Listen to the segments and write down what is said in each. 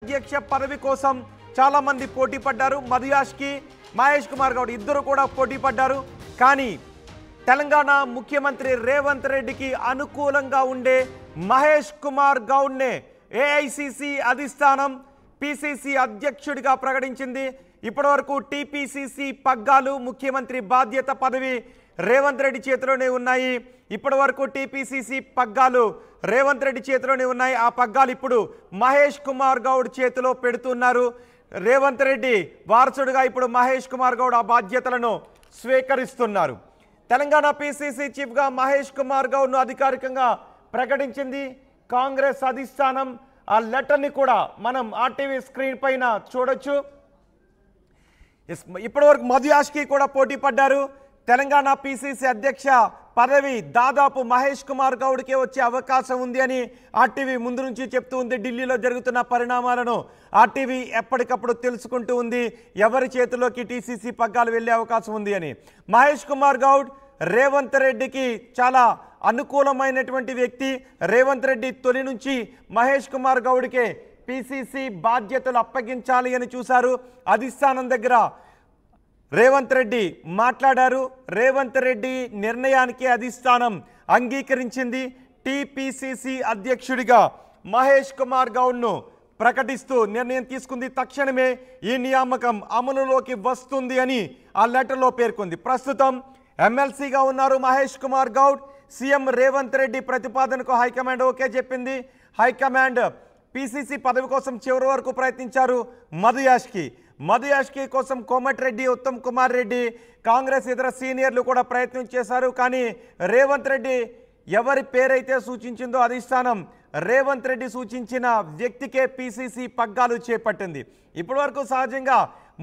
అధ్యక్ష పదవి కోసం చాలా మంది పోటీ పడ్డారు. మధుయాష్కి, మహేష్ కుమార్ గౌడ్ ఇద్దరు కూడా పోటీ పడ్డారు. కానీ తెలంగాణ ముఖ్యమంత్రి రేవంత్ రెడ్డికి అనుకూలంగా ఉండే మహేష్ కుమార్ గౌడ్నే ఏఐసిసి అధిష్టానం పిసిసి అధ్యక్షుడిగా ప్రకటించింది. ఇప్పటివరకు టీపీసీసీ పగ్గాలు, ముఖ్యమంత్రి బాధ్యత పదవి రేవంత్ రెడ్డి చేతిలోనే ఉన్నాయి. ఇప్పటివరకు టీపీసీసీ పగ్గాలు రేవంత్ రెడ్డి చేతిలోనే ఉన్నాయి. ఆ పగ్గాలు ఇప్పుడు మహేష్ కుమార్ గౌడ్ చేతిలో పెడుతున్నారు. రేవంత్ రెడ్డి వారసుడిగా ఇప్పుడు మహేష్ కుమార్ గౌడ్ ఆ బాధ్యతలను స్వీకరిస్తున్నారు. తెలంగాణ పిసిసి చీఫ్గా మహేష్ కుమార్ గౌడ్ను అధికారికంగా ప్రకటించింది కాంగ్రెస్ అధిష్టానం. ఆ లెటర్ని కూడా మనం ఆర్టీవీ స్క్రీన్ పైన చూడొచ్చు. ఇప్పటివరకు మధుయాష్కి కూడా పోటీ పడ్డారు. తెలంగాణ పిసిసి అధ్యక్ష పదవి దాదాపు మహేష్ కుమార్ గౌడ్కే వచ్చే అవకాశం ఉంది అని ఆర్టీవీ ముందు నుంచి చెప్తూ ఉంది. ఢిల్లీలో జరుగుతున్న పరిణామాలను ఆర్టీవీ ఎప్పటికప్పుడు తెలుసుకుంటూ ఉంది. ఎవరి చేతిలోకి టీసీసీ పగ్గాలు వెళ్ళే అవకాశం ఉంది అని. మహేష్ కుమార్ గౌడ్ రేవంత్ రెడ్డికి చాలా అనుకూలమైనటువంటి వ్యక్తి. రేవంత్ రెడ్డి తొలి నుంచి మహేష్ కుమార్ గౌడ్కే పిసిసి బాధ్యతలు అప్పగించాలి అని చూశారు. అధిష్టానం దగ్గర రేవంత్ రెడ్డి మాట్లాడారు. రేవంత్ రెడ్డి నిర్ణయానికి అధిష్టానం అంగీకరించింది. టీపీసీసీ అధ్యక్షుడిగా మహేష్ కుమార్ గౌడ్ను ప్రకటిస్తూ నిర్ణయం తీసుకుంది. తక్షణమే ఈ నియామకం అమలులోకి వస్తుంది అని ఆ లెటర్లో పేర్కొంది. ప్రస్తుతం ఎమ్మెల్సీగా ఉన్నారు మహేష్ కుమార్ గౌడ్. సీఎం రేవంత్ రెడ్డి ప్రతిపాదనకు హైకమాండ్ ఓకే చెప్పింది. హైకమాండ్ పిసిసి పదవి కోసం చివరి వరకు ప్రయత్నించారు. మధుయాష్కి కోసం కోమటిరెడ్డి, ఉత్తమ్ కుమార్ రెడ్డి, కాంగ్రెస్ ఇతర సీనియర్లు కూడా ప్రయత్నం చేశారు. కానీ రేవంత్ రెడ్డి ఎవరి పేరైతే సూచించిందో అధిష్టానం రేవంత్ రెడ్డి సూచించిన వ్యక్తికే పిసిసి పగ్గాలు చేపట్టింది. ఇప్పటివరకు సహజంగా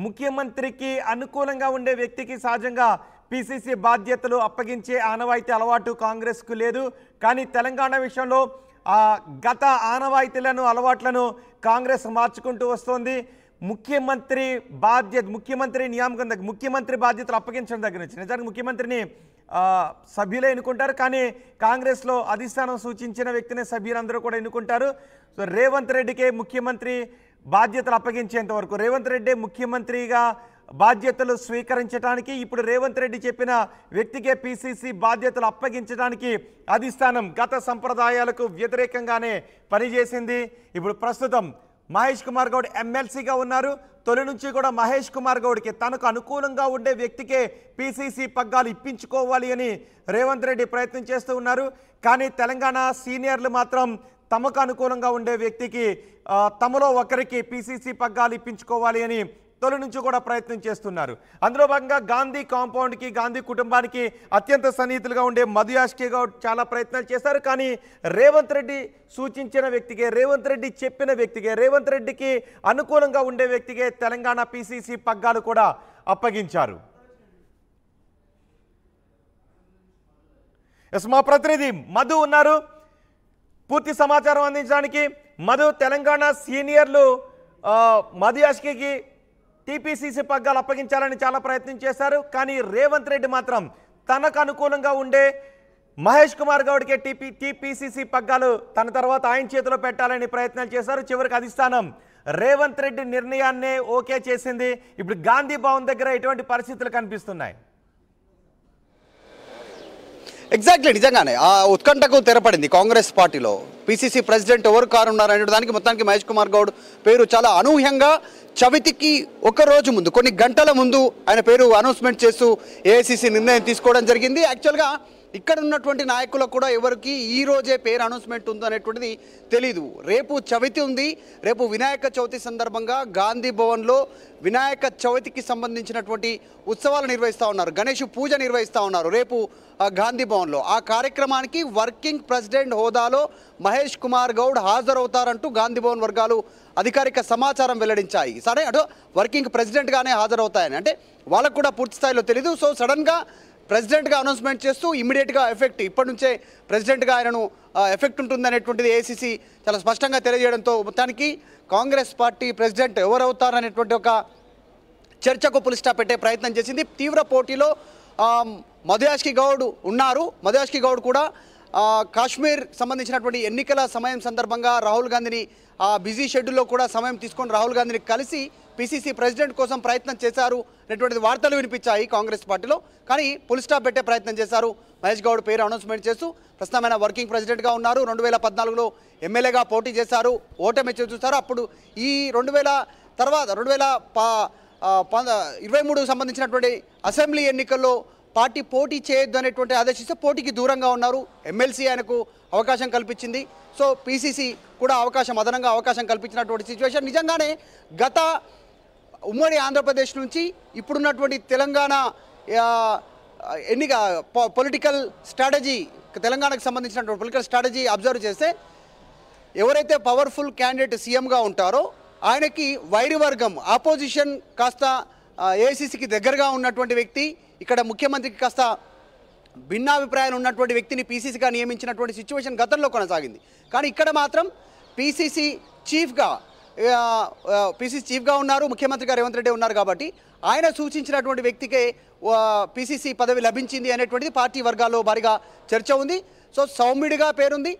ముఖ్యమంత్రికి అనుకూలంగా ఉండే వ్యక్తికి సహజంగా పిసిసి బాధ్యతలు అప్పగించే ఆనవాయితీ అలవాటు కాంగ్రెస్కు లేదు. కానీ తెలంగాణ విషయంలో గత ఆనవాయితీలను, అలవాట్లను కాంగ్రెస్ మార్చుకుంటూ వస్తోంది. ముఖ్యమంత్రి నియామకం దగ్గర, ముఖ్యమంత్రి బాధ్యతలు అప్పగించడం దగ్గర నుంచి నిజానికి ముఖ్యమంత్రిని సభ్యులే ఎన్నుకుంటారు. కానీ కాంగ్రెస్లో అధిష్టానం సూచించిన వ్యక్తిని సభ్యులందరూ కూడా ఎన్నుకుంటారు. సో రేవంత్ రెడ్డికే ముఖ్యమంత్రి బాధ్యతలు అప్పగించేంత వరకు రేవంత్ రెడ్డి ముఖ్యమంత్రిగా బాధ్యతలు స్వీకరించడానికి, ఇప్పుడు రేవంత్ రెడ్డి చెప్పిన వ్యక్తికే పిసిసి బాధ్యతలు అప్పగించడానికి అధిష్టానం గత సంప్రదాయాలకు వ్యతిరేకంగానే పనిచేసింది. ఇప్పుడు ప్రస్తుతం మహేష్ కుమార్ గౌడ్ ఎమ్మెల్సీగా ఉన్నారు. తొలి నుంచి కూడా మహేష్ కుమార్ గౌడ్కి తనకు అనుకూలంగా ఉండే వ్యక్తికే పిసిసి పగ్గాలు ఇప్పించుకోవాలి అని రేవంత్ రెడ్డి ప్రయత్నం చేస్తూ ఉన్నారు. కానీ తెలంగాణ సీనియర్లు మాత్రం తమకు అనుకూలంగా ఉండే వ్యక్తికి, తమలో ఒకరికి పిసిసి పగ్గాలు ఇప్పించుకోవాలి అని తొలి నుంచి కూడా ప్రయత్నం చేస్తున్నారు. అందులో భాగంగా గాంధీ కాంపౌండ్కి, గాంధీ కుటుంబానికి అత్యంత సన్నిహితులుగా ఉండే మధుయాష్కి గౌడ్ చాలా ప్రయత్నాలు చేశారు. కానీ రేవంత్ రెడ్డి సూచించిన వ్యక్తికే, రేవంత్ రెడ్డి చెప్పిన వ్యక్తికే, రేవంత్ రెడ్డికి అనుకూలంగా ఉండే వ్యక్తికే తెలంగాణ పిసిసి పగ్గాలు కూడా అప్పగించారు. మా ప్రతినిధి మధు ఉన్నారు పూర్తి సమాచారం అందించడానికి. మధు, తెలంగాణ సీనియర్లు మధుయాష్కి టీపీసీసీ పగ్గాలు అప్పగించాలని చాలా ప్రయత్నం చేశారు. కానీ రేవంత్ రెడ్డి మాత్రం తనకు అనుకూలంగా ఉండే మహేష్ కుమార్ గౌడ్కే టీపీసీసీ పగ్గాలు తన తర్వాత ఆయన చేతిలో పెట్టాలని ప్రయత్నాలు చేశారు. చివరికి అధిష్టానం రేవంత్ రెడ్డి నిర్ణయాన్నే ఓకే చేసింది. ఇప్పుడు గాంధీ భవన్ దగ్గర ఎటువంటి పరిస్థితులు కనిపిస్తున్నాయి? ఎగ్జాక్ట్లీ, నిజంగానే ఆ ఉత్కంఠకు తెరపడింది కాంగ్రెస్ పార్టీలో. పిసిసి ప్రెసిడెంట్ ఎవరు కానున్నారనే దానికి మొత్తానికి మహేష్ కుమార్ గౌడ్ పేరు చాలా అనూహ్యంగా చవితికి ఒక రోజు ముందు, కొన్ని గంటల ముందు ఆయన పేరు అనౌన్స్మెంట్ చేస్తూ ఏఐసిసి నిర్ణయం తీసుకోవడం జరిగింది. యాక్చువల్గా ఇక్కడ ఉన్నటువంటి నాయకులకు కూడా ఎవరికి ఈ రోజే పేరు అనౌన్స్మెంట్ ఉందో అనేటువంటిది తెలీదు. రేపు చవితి ఉంది. రేపు వినాయక చవితి సందర్భంగా గాంధీ భవన్లో వినాయక చవితికి సంబంధించినటువంటి ఉత్సవాలు నిర్వహిస్తూ ఉన్నారు. గణేష్ పూజ నిర్వహిస్తూ ఉన్నారు రేపు గాంధీ భవన్లో. ఆ కార్యక్రమానికి వర్కింగ్ ప్రెసిడెంట్ హోదాలో మహేష్ కుమార్ గౌడ్ హాజరవుతారంటూ గాంధీ భవన్ వర్గాలు అధికారిక సమాచారం వెల్లడించాయి. సరే, అటు వర్కింగ్ ప్రెసిడెంట్గానే హాజరవుతాయని అంటే వాళ్ళకు కూడా పూర్తి స్థాయిలో తెలీదు. సో సడన్గా ప్రెసిడెంట్గా అనౌన్స్మెంట్ చేస్తూ ఇమ్మీడియట్గా ఎఫెక్ట్, ఇప్పటి నుంచే ప్రెసిడెంట్గా ఆయనను ఎఫెక్ట్ ఉంటుందనేటువంటిది ఏఐసిసి చాలా స్పష్టంగా తెలియజేయడంతో మొత్తానికి కాంగ్రెస్ పార్టీ ప్రెసిడెంట్ ఎవరవుతారనేటువంటి ఒక చర్చకు పులి స్టాప్ పెట్టే ప్రయత్నం చేసింది. తీవ్ర పోటీలో మధుయాష్కి గౌడ్ ఉన్నారు. మధుయాష్కి గౌడ్ కూడా కాశ్మీర్ సంబంధించినటువంటి ఎన్నికల సమయం సందర్భంగా రాహుల్ గాంధీని బిజీ షెడ్యూల్లో కూడా సమయం తీసుకొని రాహుల్ గాంధీని కలిసి పిసిసి ప్రెసిడెంట్ కోసం ప్రయత్నం చేశారు అనేటువంటి వార్తలు వినిపించాయి కాంగ్రెస్ పార్టీలో. కానీ ఫుల్ స్టాప్ పెట్టే ప్రయత్నం చేశారు. మహేష్ గౌడ్ పేరు అనౌన్స్మెంట్ చేస్తూ ప్రస్తుతమైన వర్కింగ్ ప్రెసిడెంట్గా ఉన్నారు. 2014లో ఎమ్మెల్యేగా పోటీ చేశారు, ఓటమి చూస్తారు. అప్పుడు ఈ 2000 తర్వాత 2023 సంబంధించినటువంటి అసెంబ్లీ ఎన్నికల్లో పార్టీ పోటీ చేయొద్దు అనేటువంటి ఆదేశిస్తే పోటీకి దూరంగా ఉన్నారు. ఎమ్మెల్సీ ఆయనకు అవకాశం కల్పించింది. సో పిసిసి కూడా అదనంగా అవకాశం కల్పించినటువంటి సిచ్యువేషన్. నిజంగానే గత ఉమ్మడి ఆంధ్రప్రదేశ్ నుంచి ఇప్పుడున్నటువంటి తెలంగాణ పొలిటికల్ స్ట్రాటజీ, తెలంగాణకు సంబంధించినటువంటి పొలిటికల్ స్ట్రాటజీ అబ్జర్వ్ చేస్తే ఎవరైతే పవర్ఫుల్ క్యాండిడేట్ సీఎంగా ఉంటారో ఆయనకి వైరివర్గం ఆపోజిషన్ కాస్త ఏఐసిసికి దగ్గరగా ఉన్నటువంటి వ్యక్తి, ఇక్కడ ముఖ్యమంత్రికి కాస్త భిన్నాభిప్రాయాలు ఉన్నటువంటి వ్యక్తిని పీసీసీగా నియమించినటువంటి సిచ్యువేషన్ గతంలో కొనసాగింది. కానీ ఇక్కడ మాత్రం పీసీసీ చీఫ్గా ఉన్నారు, ముఖ్యమంత్రిగా రేవంత్ రెడ్డి ఉన్నారు. కాబట్టి ఆయన సూచించినటువంటి వ్యక్తికే పీసీసీ పదవి లభించింది అనేటువంటిది పార్టీ వర్గాల్లో భారీగా చర్చ ఉంది. సో సౌమ్యుడిగా పేరుంది,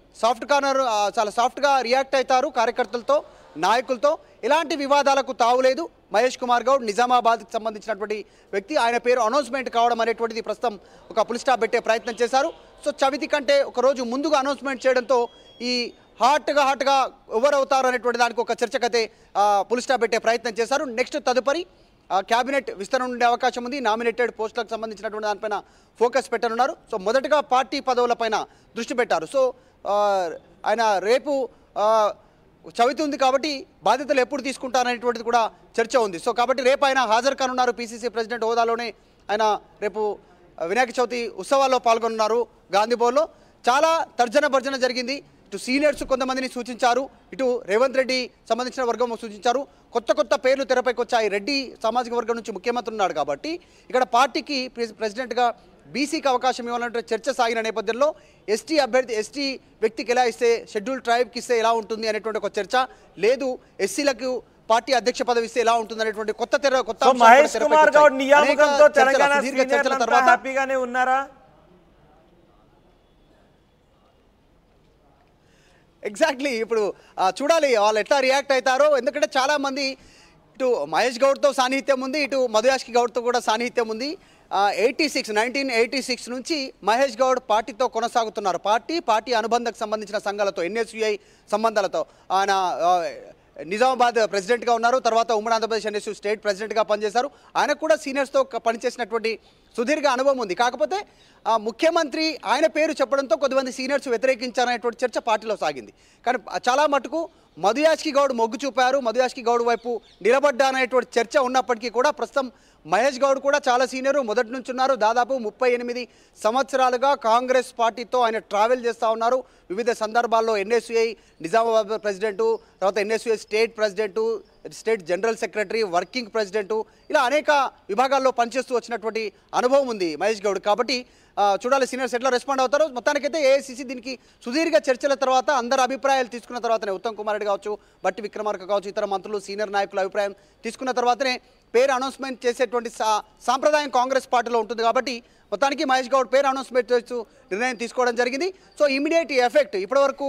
చాలా సాఫ్ట్గా రియాక్ట్ అవుతారు కార్యకర్తలతో, నాయకులతో. ఎలాంటి వివాదాలకు తావులేదు. మహేష్ కుమార్ గౌడ్ నిజామాబాద్కి సంబంధించినటువంటి వ్యక్తి, ఆయన పేరు అనౌన్స్మెంట్ కావడం అనేటువంటిది ప్రస్తుతం ఒక ఫుల్ స్టాప్ పెట్టే ప్రయత్నం చేశారు. సో చవితి కంటే ఒక రోజు ముందుగా అనౌన్స్మెంట్ చేయడంతో ఈ హాట్గా ఎవరవుతారు అనేటువంటి దానికి ఒక చర్చకైతే ఫుల్ స్టాప్ పెట్టే ప్రయత్నం చేశారు. నెక్స్ట్ తదుపరి క్యాబినెట్ విస్తరణ ఉండే అవకాశం ఉంది. నామినేటెడ్ పోస్టులకు సంబంధించినటువంటి దానిపైన ఫోకస్ పెట్టనున్నారు. సో మొదటగా పార్టీ పదవులపైన దృష్టి పెట్టారు. సో ఆయన రేపు చవితి ఉంది కాబట్టి బాధ్యతలు ఎప్పుడు తీసుకుంటారనేటువంటిది కూడా చర్చ ఉంది. సో కాబట్టి రేపు ఆయన హాజరు కానున్నారు. పిసిసి ప్రెసిడెంట్ హోదాలోనే ఆయన రేపు వినాయక చవితి ఉత్సవాల్లో పాల్గొన్నారు. గాంధీ భవన్లో చాలా తర్జన భర్జన జరిగింది. ఇటు సీనియర్స్ కొంతమందిని సూచించారు, ఇటు రేవంత్ రెడ్డి సంబంధించిన వర్గం సూచించారు. కొత్త పేర్లు తెరపైకి వచ్చాయి. రెడ్డి సామాజిక వర్గం నుంచి ముఖ్యమంత్రి ఉన్నాడు కాబట్టి ఇక్కడ పార్టీకి ప్రెసిడెంట్గా బీసీకి అవకాశం ఇవ్వాలంటే చర్చ సాగిన నేపథ్యంలో ఎస్టీ వ్యక్తికి ఎలా ఇస్తే, షెడ్యూల్ ట్రైబ్కి ఇస్తే ఎలా ఉంటుంది అనేటువంటి ఒక చర్చ, లేదు ఎస్సీలకు పార్టీ అధ్యక్ష పదవి ఇస్తే ఎలా ఉంటుంది అనేటువంటి కొత్త మహేష్ కుమార్ గౌడ్ నియామకంతో తెలంగాణ సీనియర్లు అంతా హ్యాపీగానే ఉన్నారా? ఎగ్జాక్ట్లీ. ఇప్పుడు చూడాలి వాళ్ళు ఎట్లా రియాక్ట్ అవుతారో. ఎందుకంటే చాలామంది ఇటు మహేష్ గౌడ్తో సాన్నిహిత్యం ఉంది, ఇటు మధుయాష్కి గౌడ్తో కూడా సాన్నిహిత్యం ఉంది. 1986 నుంచి మహేష్ గౌడ్ పార్టీతో కొనసాగుతున్నారు. పార్టీ అనుబంధకు సంబంధించిన సంఘాలతో, ఎన్ఎస్యుఐ సంబంధాలతో ఆయన నిజామాబాద్ ప్రెసిడెంట్గా ఉన్నారు. తర్వాత ఉమ్మడి ఆంధ్రప్రదేశ్ ఎన్ఎస్యు స్టేట్ ప్రెసిడెంట్గా పనిచేశారు. ఆయనకు కూడా సీనియర్స్తో పనిచేసినటువంటి సుదీర్ఘ అనుభవం ఉంది. కాకపోతే ముఖ్యమంత్రి ఆయన పేరు చెప్పడంతో కొద్దిమంది సీనియర్స్ వ్యతిరేకించారనేటువంటి చర్చ పార్టీలో సాగింది. కానీ చాలా మటుకు మధుయాష్కి గౌడ్ మొగ్గు చూపారు, మధుయాష్కి గౌడ్ వైపు నిలబడ్డా అనేటువంటి చర్చ ఉన్నప్పటికీ కూడా ప్రస్తుతం మహేష్ గౌడ్ కూడా చాలా సీనియరు, మొదటి నుంచి ఉన్నారు. దాదాపు 38 సంవత్సరాలుగా కాంగ్రెస్ పార్టీతో ఆయన ట్రావెల్ చేస్తూ ఉన్నారు. వివిధ సందర్భాల్లో ఎన్ఎస్యుఐ నిజామాబాద్ ప్రెసిడెంటు, తర్వాత NSUI state president, state general secretary, working president, ఇలా అనేక విభాగాల్లో పనిచేస్తూ వచ్చినటువంటి అనుభవం ఉంది మహేష్ గౌడ్. కాబట్టి చూడాలి సీనియర్స్ ఎట్లా రెస్పాండ్ అవుతారో. మొత్తానికైతే ఏఐసిసి దీనికి సుదీర్ఘ చర్చల తర్వాత అందరి అభిప్రాయాలు తీసుకున్న తర్వాతనే, ఉత్తమ్ కుమార్ రెడ్డి కావచ్చు, బట్టి విక్రమార్క కావచ్చు, ఇతర మంత్రులు, సీనియర్ నాయకుల అభిప్రాయం తీసుకున్న తర్వాతనే పేరు అనౌన్స్మెంట్ చేసేటువంటి సాంప్రదాయం కాంగ్రెస్ పార్టీలో ఉంటుంది. కాబట్టి మొత్తానికి మహేష్ గౌడ్ పేరు అనౌన్స్మెంట్ చేస్తూ నిర్ణయం తీసుకోవడం జరిగింది. సో ఇమీడియట్ ఎఫెక్ట్ ఇప్పటి వరకు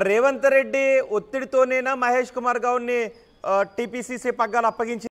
రేవంత్ రెడ్డి ఒత్తిడితోనేనా మహేష్ కుమార్ గౌడ్ ని టీపీసీసీ పగ్గాలు అప్పగించి